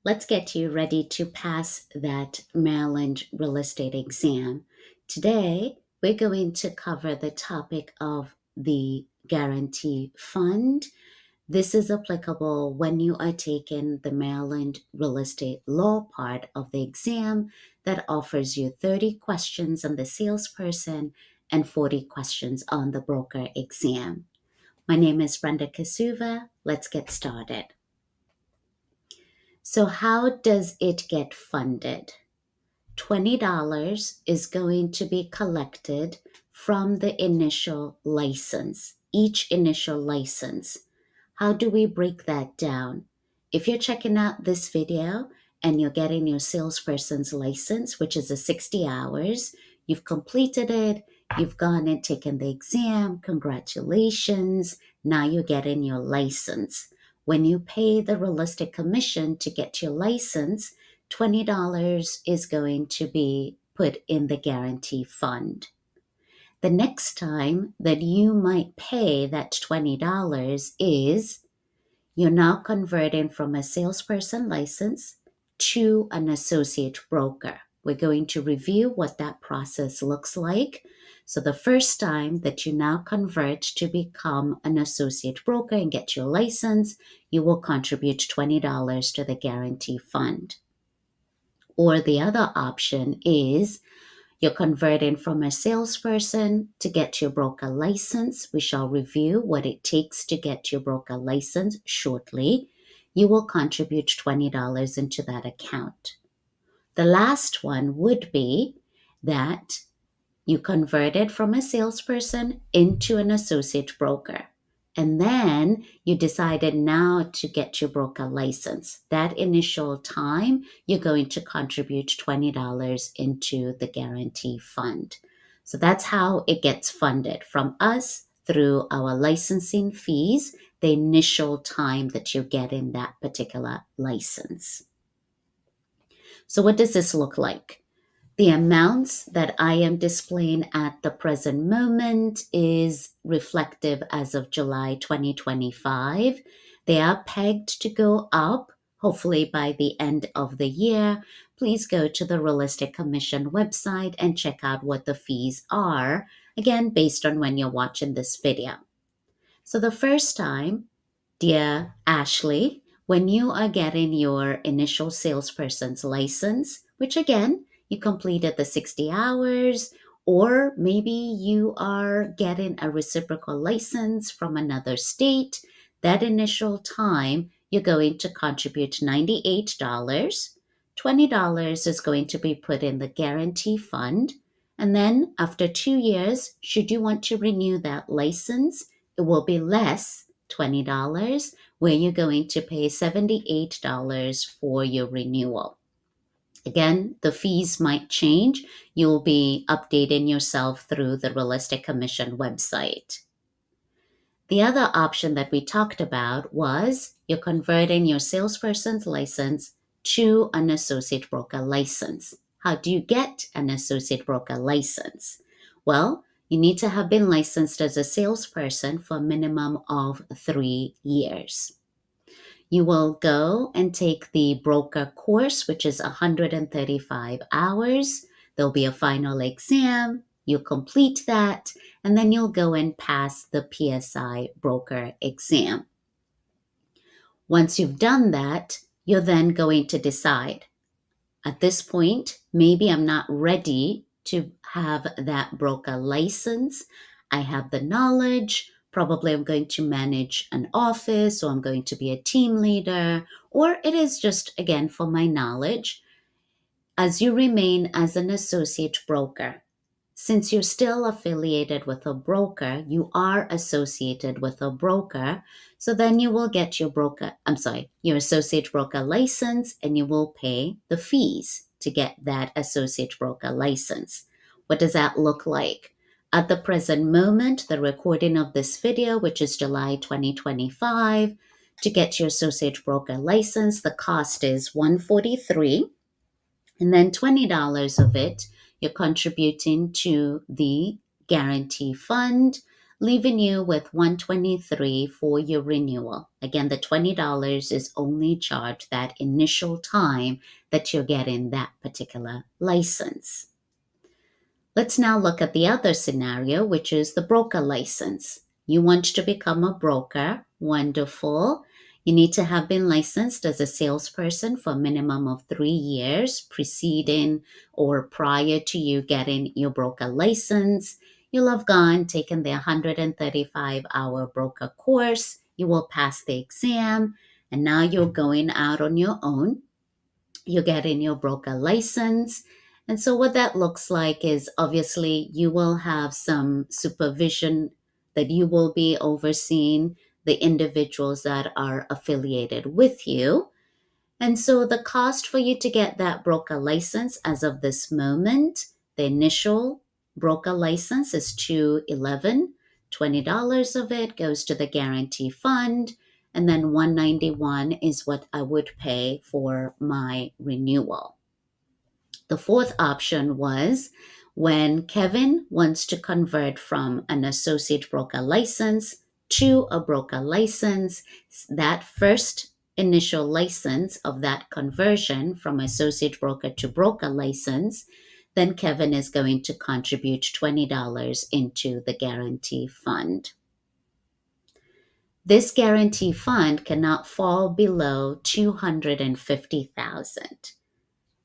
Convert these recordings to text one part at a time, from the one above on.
Let's get you ready to pass that Maryland real estate exam. Today, we're going to cover the topic of the Guaranty Fund. This is applicable when you are taking the Maryland real estate law part of the exam that offers you 30 questions on the salesperson and 40 questions on the broker exam. My name is Brenda Kasuva. Let's get started. So, how does it get funded? $20 is going to be collected from the initial license, each initial license. How do we break that down? If you're checking out this video and you're getting your salesperson's license, which is a 60 hours, you've completed it, you've gone and taken the exam, congratulations, now you're getting your license. When you pay the realistic commission to get your license, $20 is going to be put in the guarantee fund. The next time that you might pay that $20 is you're now converting from a salesperson license to an associate broker. We're going to review what that process looks like. So the first time that you now convert to become an associate broker and get your license, you will contribute $20 to the guarantee fund. Or the other option is you're converting from a salesperson to get your broker license. We shall review what it takes to get your broker license shortly. You will contribute $20 into that account. The last one would be that you converted from a salesperson into an associate broker. And then you decided now to get your broker license. That initial time, you're going to contribute $20 into the guarantee fund. So that's how it gets funded from us through our licensing fees, the initial time that you get in that particular license. So what does this look like? The amounts that I am displaying at the present moment is reflective as of July 2025. They are pegged to go up, hopefully by the end of the year. Please go to the Realistic Commission website and check out what the fees are, again, based on when you're watching this video. So the first time, dear Ashley, when you are getting your initial salesperson's license, which again, you completed the 60 hours, or maybe you are getting a reciprocal license from another state, that initial time, you're going to contribute $98. $20 is going to be put in the guarantee fund. And then after 2 years, should you want to renew that license, it will be less, $20, where you're going to pay $78 for your renewal. Again, the fees might change. You'll be updating yourself through the Realistic Commission website. The other option that we talked about was you're converting your salesperson's license to an associate broker license. How do you get an associate broker license? Well, you need to have been licensed as a salesperson for a minimum of 3 years. You will go and take the broker course, which is 135 hours. There'll be a final exam. You complete that, and then you'll go and pass the PSI broker exam. Once you've done that, you're then going to decide, at this point, maybe I'm not ready to have that broker license. I have the knowledge. Probably I'm going to manage an office, or I'm going to be a team leader, or it is just, again, for my knowledge. As you remain as an associate broker, since you're still affiliated with a broker, you are associated with a broker. So then you will get your associate broker license, and you will pay the fees to get that associate broker license. What does that look like? At the present moment, the recording of this video, which is July 2025, to get your associate broker license, the cost is $143, and then $20 of it you're contributing to the guarantee fund, leaving you with $123 for your renewal. Again, the $20 is only charged that initial time that you're getting that particular license. Let's now look at the other scenario, which is the broker license. You want to become a broker. Wonderful. You need to have been licensed as a salesperson for a minimum of 3 years preceding or prior to you getting your broker license. You'll have taken the 135-hour broker course. You will pass the exam, and now you're going out on your own. You're getting your broker license. And so, what that looks like is obviously you will have some supervision that you will be overseeing the individuals that are affiliated with you. And so, the cost for you to get that broker license as of this moment, the initial broker license is $211. $20 of it goes to the Guaranty Fund, and then $191 is what I would pay for my renewal. The fourth option was when Kevin wants to convert from an associate broker license to a broker license, that first initial license of that conversion from associate broker to broker license, then Kevin is going to contribute $20 into the Guarantee Fund. This Guarantee Fund cannot fall below $250,000.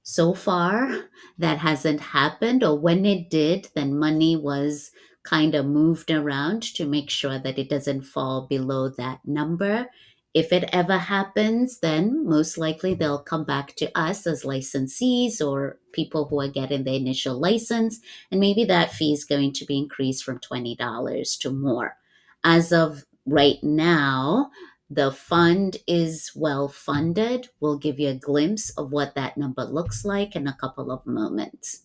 So far, that hasn't happened, or when it did, then money was kind of moved around to make sure that it doesn't fall below that number. If it ever happens, then most likely they'll come back to us as licensees or people who are getting the initial license, and maybe that fee is going to be increased from $20 to more. As of right now, the fund is well funded. We'll give you a glimpse of what that number looks like in a couple of moments.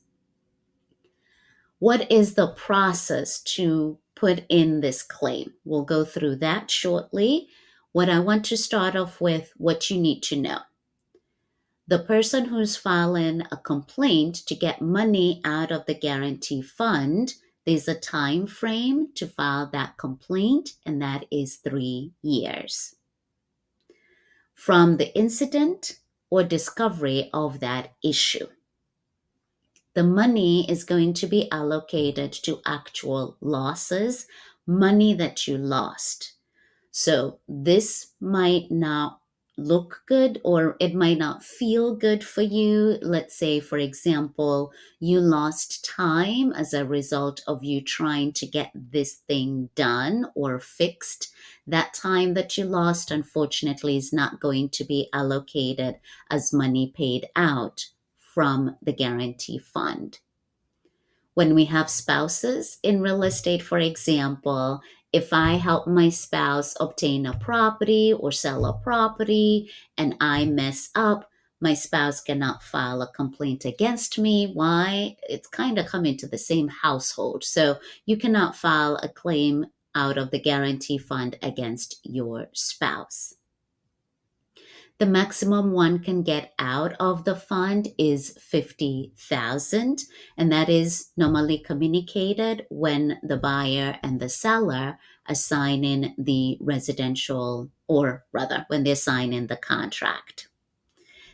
What is the process to put in this claim? We'll go through that shortly. What I want to start off with, what you need to know. The person who's filing a complaint to get money out of the Guarantee Fund, there's a time frame to file that complaint, and that is 3 years. From the incident or discovery of that issue, the money is going to be allocated to actual losses, money that you lost. So this might not look good, or it might not feel good for you. Let's say, for example, you lost time as a result of you trying to get this thing done or fixed. That time that you lost, unfortunately, is not going to be allocated as money paid out from the Guarantee Fund. When we have spouses in real estate, for example, if I help my spouse obtain a property or sell a property and I mess up, my spouse cannot file a complaint against me. Why? It's kind of coming to the same household. So you cannot file a claim out of the Guarantee Fund against your spouse. The maximum one can get out of the fund is $50,000, and that is normally communicated when the buyer and the seller are signing the residential, or rather, when they're signing the contract.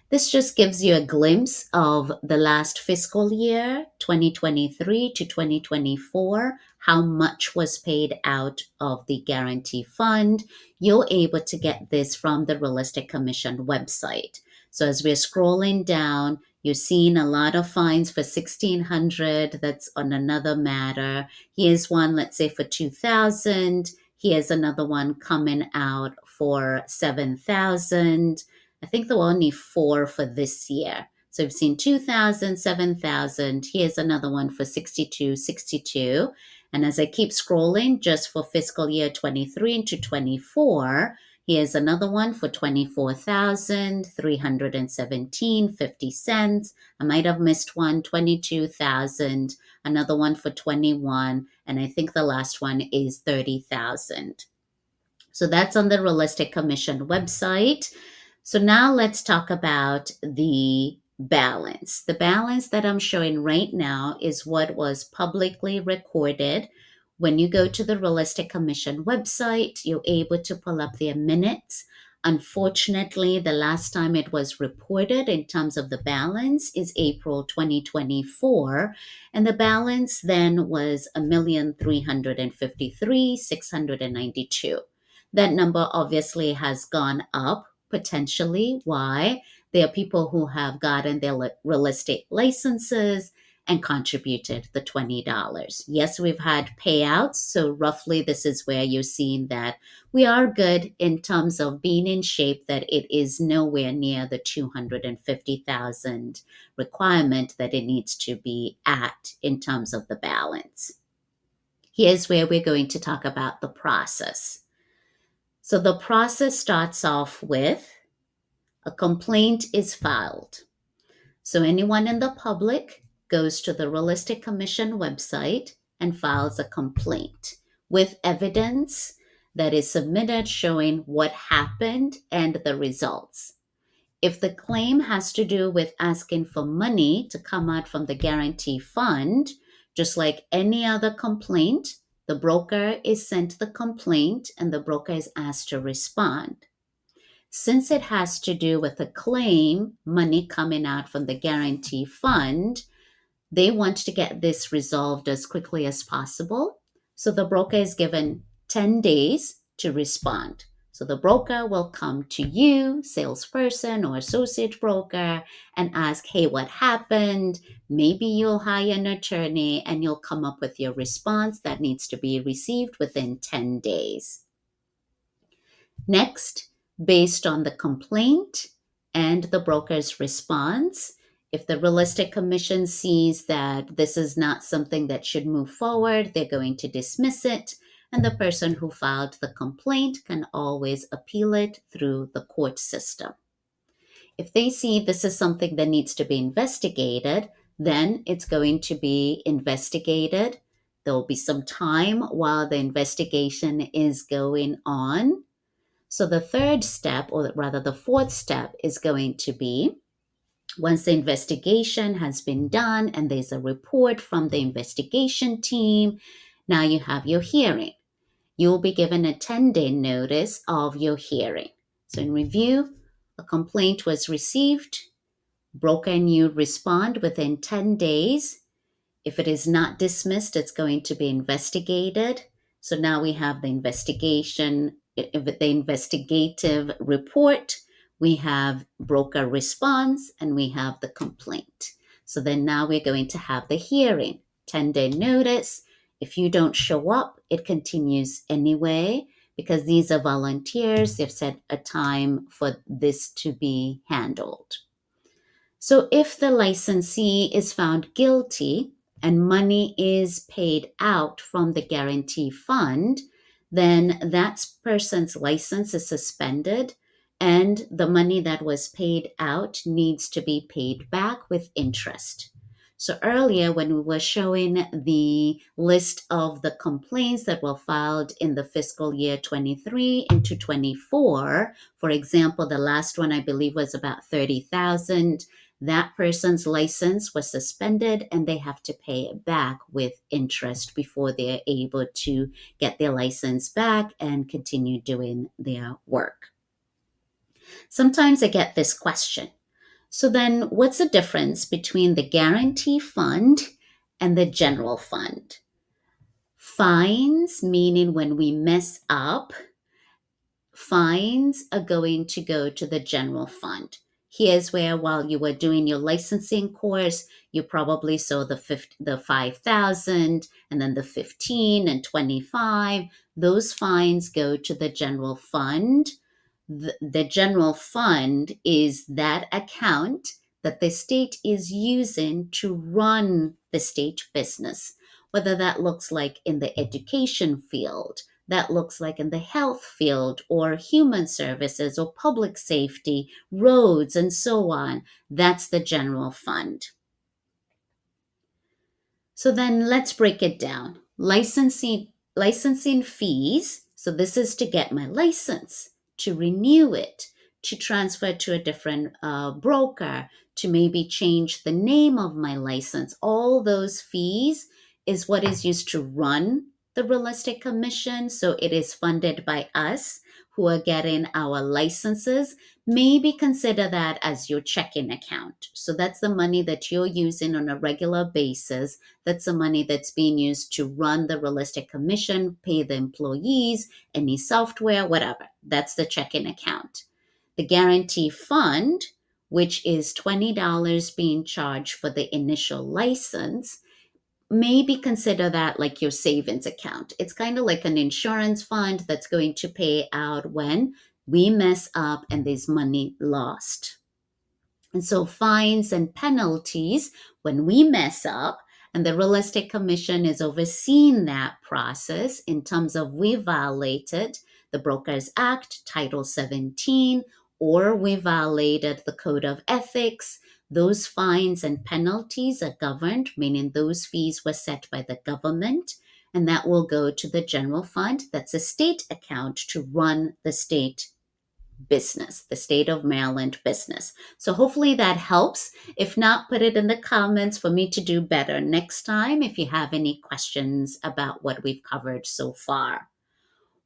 This just gives you a glimpse of the last fiscal year, 2023 to 2024, how much was paid out of the Guarantee Fund. You're able to get this from the Real Estate Commission website. So as we're scrolling down, you're seeing a lot of fines for $1,600. That's on another matter. Here's one, let's say for $2,000. Here's another one coming out for $7,000. I think there were only 4 for this year. So we've seen 2,000, 7,000. Here's another one for 62. And as I keep scrolling, just for fiscal year 23 into 24, here's another one for 24,317.50. I might have missed one, 22,000. Another one for 21, and I think the last one is 30,000. So that's on the Real Estate Commission website. So now let's talk about the balance. The balance that I'm showing right now is what was publicly recorded When you go to the Real Estate Commission website, you're able to pull up their minutes. Unfortunately, the last time it was reported in terms of the balance is April 2024, and the balance then was 1,353,692. That number obviously has gone up potentially. Why? There are people who have gotten their real estate licenses and contributed the $20. Yes, we've had payouts, so roughly this is where you're seeing that we are good in terms of being in shape, that it is nowhere near the 250,000 requirement that it needs to be at in terms of the balance. Here's where we're going to talk about the process. So the process starts off with a complaint is filed. So anyone in the public goes to the Real Estate Commission website and files a complaint with evidence that is submitted showing what happened and the results. If the claim has to do with asking for money to come out from the Guaranty Fund, just like any other complaint, the broker is sent the complaint and the broker is asked to respond. Since it has to do with a claim, money coming out from the Guarantee Fund, they want to get this resolved as quickly as possible. So the broker is given 10 days to respond. So the broker will come to you, salesperson or associate broker, and ask, hey, what happened? Maybe you'll hire an attorney and you'll come up with your response that needs to be received within 10 days. Next, based on the complaint and the broker's response, if the Real Estate Commission sees that this is not something that should move forward, they're going to dismiss it, and the person who filed the complaint can always appeal it through the court system. If they see this is something that needs to be investigated, then it's going to be investigated. There will be some time while the investigation is going on. So the third step, or rather the fourth step, is going to be once the investigation has been done and there's a report from the investigation team, now you have your hearing. You will be given a 10-day notice of your hearing. So in review, a complaint was received, broker and you respond within 10 days. If it is not dismissed, it's going to be investigated. So now we have the investigation, the investigative report, we have broker response, and we have the complaint. So then now we're going to have the hearing, 10-day notice. If you don't show up, it continues anyway, because these are volunteers. They've set a time for this to be handled. So if the licensee is found guilty and money is paid out from the Guarantee Fund, then that person's license is suspended and the money that was paid out needs to be paid back with interest. So earlier when we were showing the list of the complaints that were filed in the fiscal year 23 into 24, for example, the last one I believe was about 30,000. That person's license was suspended and they have to pay it back with interest before they're able to get their license back and continue doing their work. Sometimes I get this question. So then what's the difference between the Guarantee Fund and the General Fund? Fines, meaning when we mess up, fines are going to go to the General Fund. Here's where while you were doing your licensing course, you probably saw the 5,000 and then the 15 and 25. Those fines go to the General Fund. The General Fund is that account that the state is using to run the state business, whether that looks like in the education field, that looks like in the health field or human services or public safety, roads, and so on. That's the General Fund. So then let's break it down. Licensing fees. So this is to get my license, to renew it, to transfer to a different broker, to maybe change the name of my license. All those fees is what is used to run the realistic commission, so it is funded by us who are getting our licenses. Maybe consider that as your checking account. So that's the money that you're using on a regular basis. That's the money that's being used to run the realistic commission, pay the employees, any software, whatever. That's the checking account. The Guaranty Fund, which is $20 being charged for the initial license, maybe consider that like your savings account. It's kind of like an insurance fund that's going to pay out when we mess up and there's money lost. And so fines and penalties when we mess up, and the real estate commission is overseeing that process in terms of we violated the Brokers Act, Title 17, or we violated the Code of Ethics. Those fines and penalties are governed, meaning those fees were set by the government, and that will go to the general fund. That's a state account to run the state business, the state of Maryland business. So hopefully that helps. If not, put it in the comments for me to do better next time if you have any questions about what we've covered so far.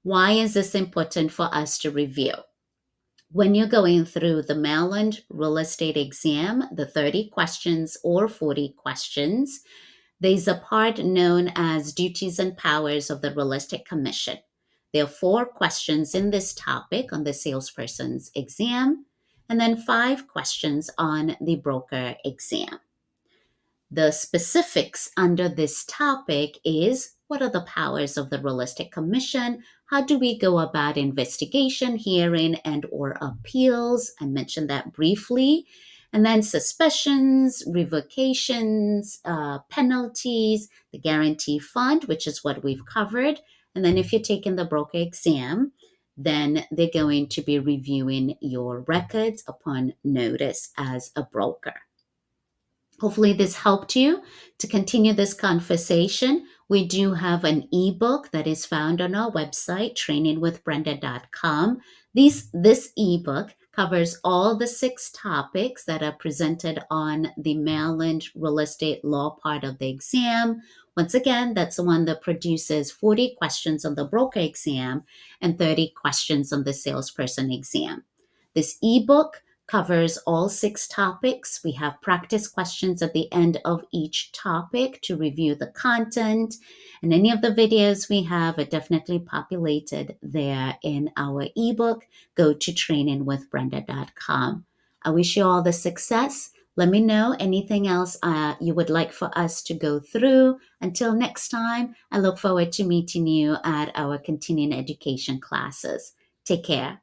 Why is this important for us to review? When you're going through the Maryland real estate exam, the 30 questions or 40 questions, there's a part known as duties and powers of the real estate commission. There are 4 questions in this topic on the salesperson's exam, and then 5 questions on the broker exam. The specifics under this topic is what are the powers of the real estate commission? How do we go about investigation, hearing, and or appeals? I mentioned that briefly. And then suspicions, revocations, penalties, the guarantee fund, which is what we've covered. And then if you're taking the broker exam, then they're going to be reviewing your records upon notice as a broker. Hopefully this helped you to continue this conversation. We do have an ebook that is found on our website, trainingwithbrenda.com. This ebook covers all the 6 topics that are presented on the Maryland real estate law part of the exam. Once again, that's the one that produces 40 questions on the broker exam and 30 questions on the salesperson exam. This ebook covers all 6 topics. We have practice questions at the end of each topic to review the content. And any of the videos we have are definitely populated there in our ebook. Go to trainingwithbrenda.com. I wish you all the success. Let me know anything else you would like for us to go through. Until next time, I look forward to meeting you at our continuing education classes. Take care.